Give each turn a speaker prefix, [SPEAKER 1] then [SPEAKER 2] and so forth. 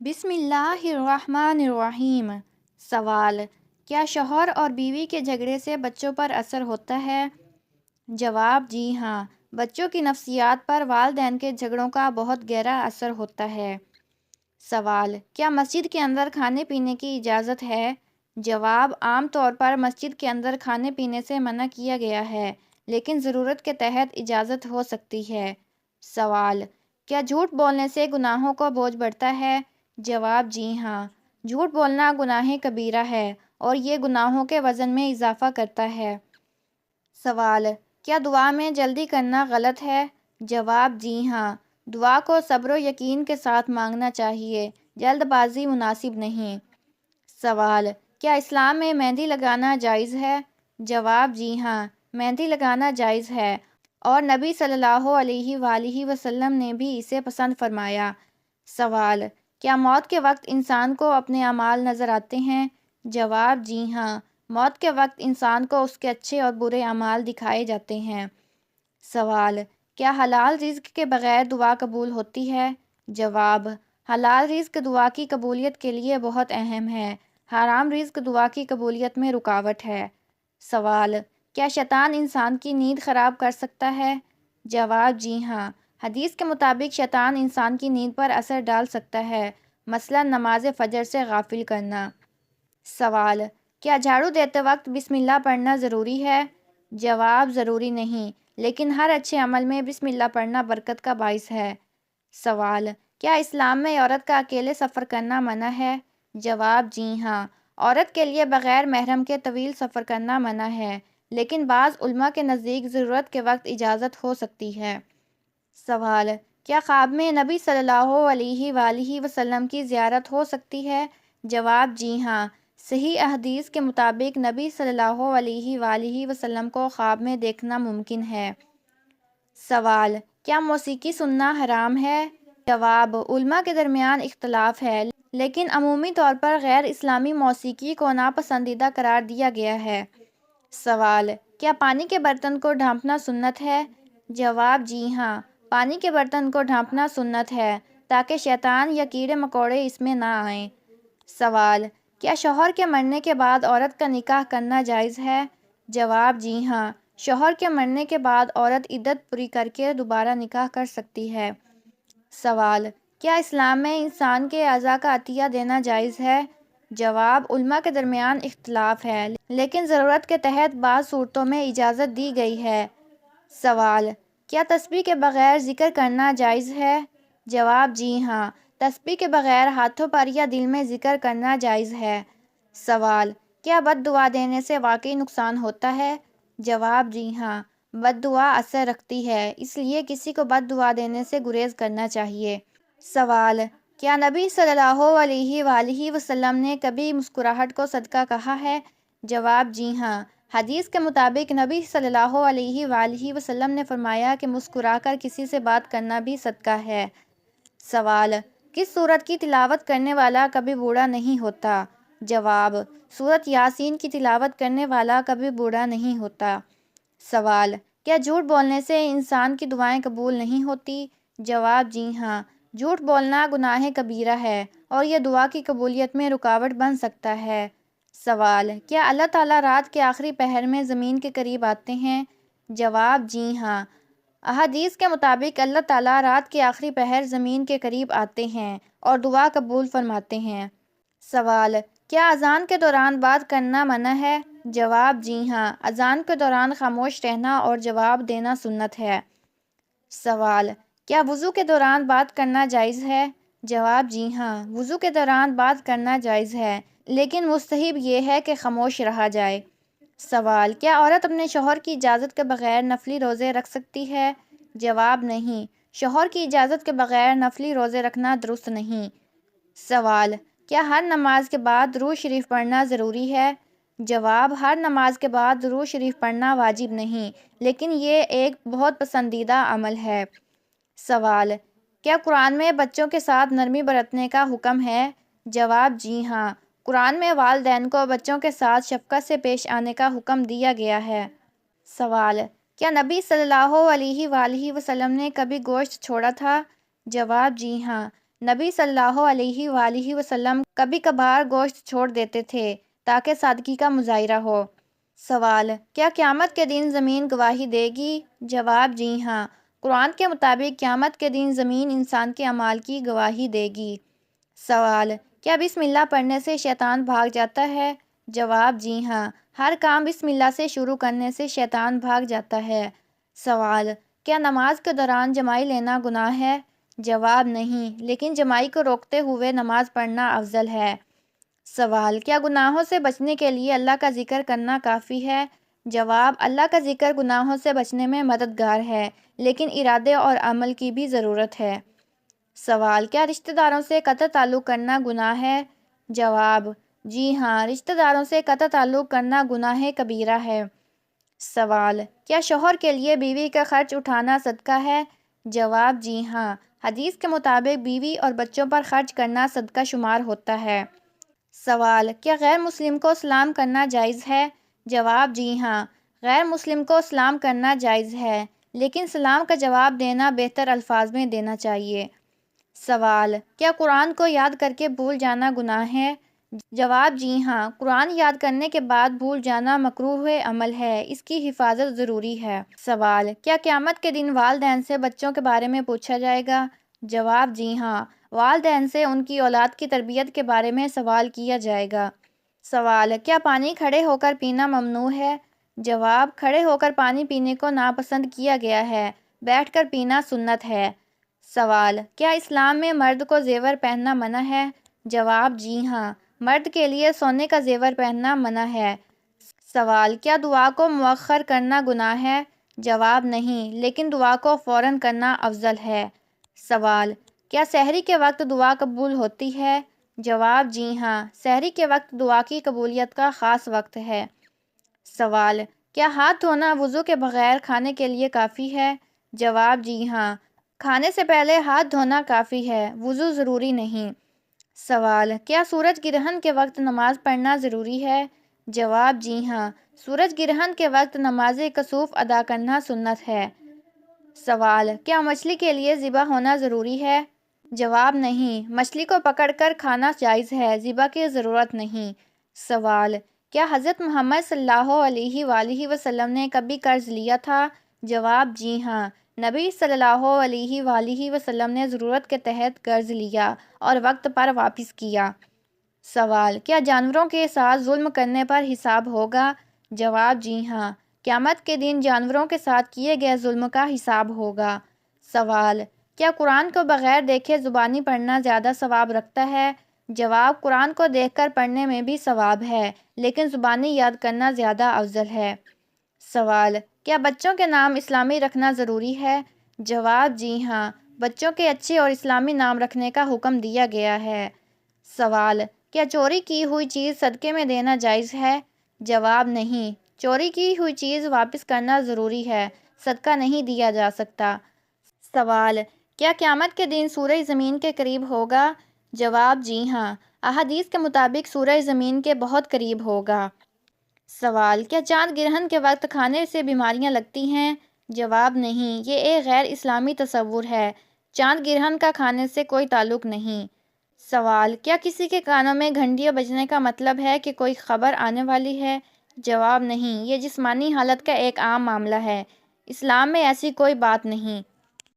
[SPEAKER 1] بسم اللہ الرحمن الرحیم۔ سوال: کیا شوہر اور بیوی کے جھگڑے سے بچوں پر اثر ہوتا ہے؟ جواب: جی ہاں، بچوں کی نفسیات پر والدین کے جھگڑوں کا بہت گہرا اثر ہوتا ہے۔ سوال: کیا مسجد کے اندر کھانے پینے کی اجازت ہے؟ جواب: عام طور پر مسجد کے اندر کھانے پینے سے منع کیا گیا ہے، لیکن ضرورت کے تحت اجازت ہو سکتی ہے۔ سوال: کیا جھوٹ بولنے سے گناہوں کا بوجھ بڑھتا ہے؟ جواب: جی ہاں، جھوٹ بولنا گناہ کبیرہ ہے اور یہ گناہوں کے وزن میں اضافہ کرتا ہے۔ سوال: کیا دعا میں جلدی کرنا غلط ہے؟ جواب: جی ہاں، دعا کو صبر و یقین کے ساتھ مانگنا چاہیے، جلد بازی مناسب نہیں۔ سوال: کیا اسلام میں مہندی لگانا جائز ہے؟ جواب: جی ہاں، مہندی لگانا جائز ہے اور نبی صلی اللہ علیہ وآلہ وسلم نے بھی اسے پسند فرمایا۔ سوال: کیا موت کے وقت انسان کو اپنے اعمال نظر آتے ہیں؟ جواب: جی ہاں، موت کے وقت انسان کو اس کے اچھے اور برے اعمال دکھائے جاتے ہیں۔ سوال: کیا حلال رزق کے بغیر دعا قبول ہوتی ہے؟ جواب: حلال رزق دعا کی قبولیت کے لیے بہت اہم ہے، حرام رزق دعا کی قبولیت میں رکاوٹ ہے۔ سوال: کیا شیطان انسان کی نیند خراب کر سکتا ہے؟ جواب: جی ہاں، حدیث کے مطابق شیطان انسان کی نیند پر اثر ڈال سکتا ہے، مثلاً نماز فجر سے غافل کرنا۔ سوال: کیا جھاڑو دیتے وقت بسم اللہ پڑھنا ضروری ہے؟ جواب: ضروری نہیں، لیکن ہر اچھے عمل میں بسم اللہ پڑھنا برکت کا باعث ہے۔ سوال: کیا اسلام میں عورت کا اکیلے سفر کرنا منع ہے؟ جواب: جی ہاں، عورت کے لیے بغیر محرم کے طویل سفر کرنا منع ہے، لیکن بعض علماء کے نزدیک ضرورت کے وقت اجازت ہو سکتی ہے۔ سوال: کیا خواب میں نبی صلی اللہ علیہ وآلہ وسلم کی زیارت ہو سکتی ہے؟ جواب: جی ہاں، صحیح احادیث کے مطابق نبی صلی اللہ علیہ وآلہ وسلم کو خواب میں دیکھنا ممکن ہے۔ سوال: کیا موسیقی سننا حرام ہے؟ جواب: علماء کے درمیان اختلاف ہے، لیکن عمومی طور پر غیر اسلامی موسیقی کو ناپسندیدہ قرار دیا گیا ہے۔ سوال: کیا پانی کے برتن کو ڈھانپنا سنت ہے؟ جواب: جی ہاں، پانی کے برتن کو ڈھانپنا سنت ہے تاکہ شیطان یا کیڑے مکوڑے اس میں نہ آئیں۔ سوال: کیا شوہر کے مرنے کے بعد عورت کا نکاح کرنا جائز ہے؟ جواب: جی ہاں، شوہر کے مرنے کے بعد عورت عدت پوری کر کے دوبارہ نکاح کر سکتی ہے۔ سوال: کیا اسلام میں انسان کے اعضاء کا عطیہ دینا جائز ہے؟ جواب: علماء کے درمیان اختلاف ہے، لیکن ضرورت کے تحت بعض صورتوں میں اجازت دی گئی ہے۔ سوال: کیا تسبیح کے بغیر ذکر کرنا جائز ہے؟ جواب: جی ہاں، تسبیح کے بغیر ہاتھوں پر یا دل میں ذکر کرنا جائز ہے۔ سوال: کیا بد دعا دینے سے واقعی نقصان ہوتا ہے؟ جواب: جی ہاں، بد دعا اثر رکھتی ہے، اس لیے کسی کو بد دعا دینے سے گریز کرنا چاہیے۔ سوال: کیا نبی صلی اللہ علیہ وآلہ وسلم نے کبھی مسکراہٹ کو صدقہ کہا ہے؟ جواب: جی ہاں، حدیث کے مطابق نبی صلی اللہ علیہ وآلہ وسلم نے فرمایا کہ مسکرا کر کسی سے بات کرنا بھی صدقہ ہے۔ سوال: کس سورت کی تلاوت کرنے والا کبھی بوڑھا نہیں ہوتا؟ جواب: سورت یاسین کی تلاوت کرنے والا کبھی بوڑھا نہیں ہوتا۔ سوال: کیا جھوٹ بولنے سے انسان کی دعائیں قبول نہیں ہوتی؟ جواب: جی ہاں، جھوٹ بولنا گناہ کبیرہ ہے اور یہ دعا کی قبولیت میں رکاوٹ بن سکتا ہے۔ سوال: کیا اللہ تعالیٰ رات کے آخری پہر میں زمین کے قریب آتے ہیں؟ جواب: جی ہاں، احادیث کے مطابق اللہ تعالیٰ رات کے آخری پہر زمین کے قریب آتے ہیں اور دعا قبول فرماتے ہیں۔ سوال: کیا اذان کے دوران بات کرنا منع ہے؟ جواب: جی ہاں، اذان کے دوران خاموش رہنا اور جواب دینا سنت ہے۔ سوال: کیا وضو کے دوران بات کرنا جائز ہے؟ جواب: جی ہاں، وضو کے دوران بات کرنا جائز ہے، لیکن مستحب یہ ہے کہ خاموش رہا جائے۔ سوال: کیا عورت اپنے شوہر کی اجازت کے بغیر نفلی روزے رکھ سکتی ہے؟ جواب: نہیں، شوہر کی اجازت کے بغیر نفلی روزے رکھنا درست نہیں۔ سوال: کیا ہر نماز کے بعد درود شریف پڑھنا ضروری ہے؟ جواب: ہر نماز کے بعد درود شریف پڑھنا واجب نہیں، لیکن یہ ایک بہت پسندیدہ عمل ہے۔ سوال: کیا قرآن میں بچوں کے ساتھ نرمی برتنے کا حکم ہے؟ جواب: جی ہاں، قرآن میں والدین کو بچوں کے ساتھ شفقت سے پیش آنے کا حکم دیا گیا ہے۔ سوال: کیا نبی صلی اللہ علیہ وآلہ وسلم نے کبھی گوشت چھوڑا تھا؟ جواب: جی ہاں، نبی صلی اللہ علیہ وآلہ وسلم کبھی کبھار گوشت چھوڑ دیتے تھے تاکہ سادگی کا مظاہرہ ہو۔ سوال: کیا قیامت کے دن زمین گواہی دے گی؟ جواب: جی ہاں، قرآن کے مطابق قیامت کے دن زمین انسان کے اعمال کی گواہی دے گی۔ سوال: کیا بسم اللہ پڑھنے سے شیطان بھاگ جاتا ہے؟ جواب: جی ہاں، ہر کام بسم اللہ سے شروع کرنے سے شیطان بھاگ جاتا ہے۔ سوال: کیا نماز کے دوران جمائی لینا گناہ ہے؟ جواب: نہیں، لیکن جمائی کو روکتے ہوئے نماز پڑھنا افضل ہے۔ سوال: کیا گناہوں سے بچنے کے لیے اللہ کا ذکر کرنا کافی ہے؟ جواب: اللہ کا ذکر گناہوں سے بچنے میں مددگار ہے، لیکن ارادے اور عمل کی بھی ضرورت ہے۔ سوال: کیا رشتہ داروں سے قطع تعلق کرنا گناہ ہے؟ جواب: جی ہاں، رشتہ داروں سے قطع تعلق کرنا گناہ کبیرہ ہے۔ سوال: کیا شوہر کے لیے بیوی کا خرچ اٹھانا صدقہ ہے؟ جواب: جی ہاں، حدیث کے مطابق بیوی اور بچوں پر خرچ کرنا صدقہ شمار ہوتا ہے۔ سوال: کیا غیر مسلم کو سلام کرنا جائز ہے؟ جواب: جی ہاں، غیر مسلم کو سلام کرنا جائز ہے، لیکن سلام کا جواب دینا بہتر الفاظ میں دینا چاہیے۔ سوال: کیا قرآن کو یاد کر کے بھول جانا گناہ ہے؟ جواب: جی ہاں، قرآن یاد کرنے کے بعد بھول جانا مکروہ عمل ہے، اس کی حفاظت ضروری ہے۔ سوال: کیا قیامت کے دن والدین سے بچوں کے بارے میں پوچھا جائے گا؟ جواب: جی ہاں، والدین سے ان کی اولاد کی تربیت کے بارے میں سوال کیا جائے گا۔ سوال: کیا پانی کھڑے ہو کر پینا ممنوع ہے؟ جواب: کھڑے ہو کر پانی پینے کو ناپسند کیا گیا ہے، بیٹھ کر پینا سنت ہے۔ سوال: کیا اسلام میں مرد کو زیور پہننا منع ہے؟ جواب: جی ہاں، مرد کے لیے سونے کا زیور پہننا منع ہے۔ سوال: کیا دعا کو مؤخر کرنا گناہ ہے؟ جواب: نہیں، لیکن دعا کو فوراً کرنا افضل ہے۔ سوال: کیا سحری کے وقت دعا قبول ہوتی ہے؟ جواب: جی ہاں، سحری کے وقت دعا کی قبولیت کا خاص وقت ہے۔ سوال: کیا ہاتھ دھونا وضو کے بغیر کھانے کے لیے کافی ہے؟ جواب: جی ہاں، کھانے سے پہلے ہاتھ دھونا کافی ہے، وضو ضروری نہیں۔ سوال: کیا سورج گرہن کے وقت نماز پڑھنا ضروری ہے؟ جواب: جی ہاں، سورج گرہن کے وقت نماز کسوف ادا کرنا سنت ہے۔ سوال: کیا مچھلی کے لیے ذبح ہونا ضروری ہے؟ جواب: نہیں، مچھلی کو پکڑ کر کھانا جائز ہے، ذبح کی ضرورت نہیں۔ سوال: کیا حضرت محمد صلی اللہ علیہ وآلہ وسلم نے کبھی قرض لیا تھا؟ جواب: جی ہاں، نبی صلی اللہ علیہ وآلہ وسلم نے ضرورت کے تحت قرض لیا اور وقت پر واپس کیا۔ سوال: کیا جانوروں کے ساتھ ظلم کرنے پر حساب ہوگا؟ جواب: جی ہاں، قیامت کے دن جانوروں کے ساتھ کیے گئے ظلم کا حساب ہوگا۔ سوال: کیا قرآن کو بغیر دیکھے زبانی پڑھنا زیادہ ثواب رکھتا ہے؟ جواب: قرآن کو دیکھ کر پڑھنے میں بھی ثواب ہے، لیکن زبانی یاد کرنا زیادہ افضل ہے۔ سوال: کیا بچوں کے نام اسلامی رکھنا ضروری ہے؟ جواب: جی ہاں، بچوں کے اچھے اور اسلامی نام رکھنے کا حکم دیا گیا ہے۔ سوال: کیا چوری کی ہوئی چیز صدقے میں دینا جائز ہے؟ جواب: نہیں، چوری کی ہوئی چیز واپس کرنا ضروری ہے، صدقہ نہیں دیا جا سکتا۔ سوال: کیا قیامت کے دن سورج زمین کے قریب ہوگا؟ جواب: جی ہاں، احادیث کے مطابق سورج زمین کے بہت قریب ہوگا۔ سوال: کیا چاند گرہن کے وقت کھانے سے بیماریاں لگتی ہیں؟ جواب: نہیں، یہ ایک غیر اسلامی تصور ہے، چاند گرہن کا کھانے سے کوئی تعلق نہیں۔ سوال: کیا کسی کے کانوں میں گھنٹیاں بجنے کا مطلب ہے کہ کوئی خبر آنے والی ہے؟ جواب: نہیں، یہ جسمانی حالت کا ایک عام معاملہ ہے، اسلام میں ایسی کوئی بات نہیں۔